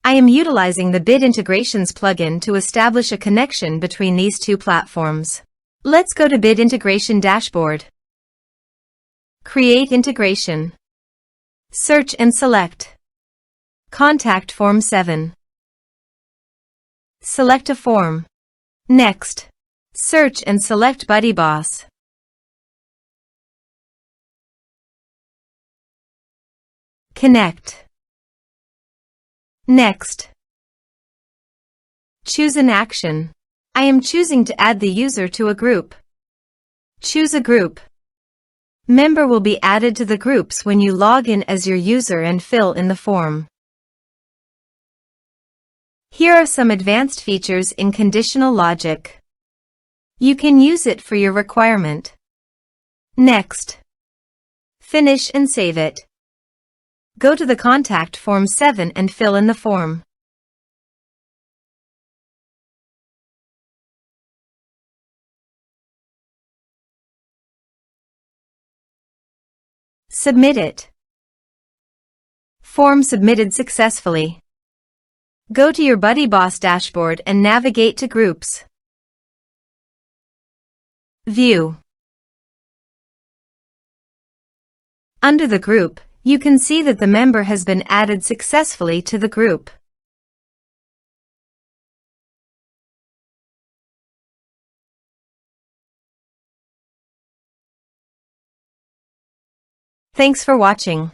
I am utilizing the Bit Integrations plugin to establish a connection between these two platforms. Let's go to Bit Integration Dashboard. Create integration. Search and select Contact Form 7. Select a form. Next, search and select BuddyBoss. Connect. Next, choose an action. I am choosing to add the user to a group. Choose a group. Member will be added to the groups when you log in as your user and fill in the form. Here are some advanced features in conditional logic. You can use it for your requirement. Next, finish and save it. Go to the Contact Form 7 and fill in the form. Submit it. Form submitted successfully. Go to your BuddyBoss dashboard and navigate to Groups. View. Under the group, you can see that the member has been added successfully to the group. Thanks for watching.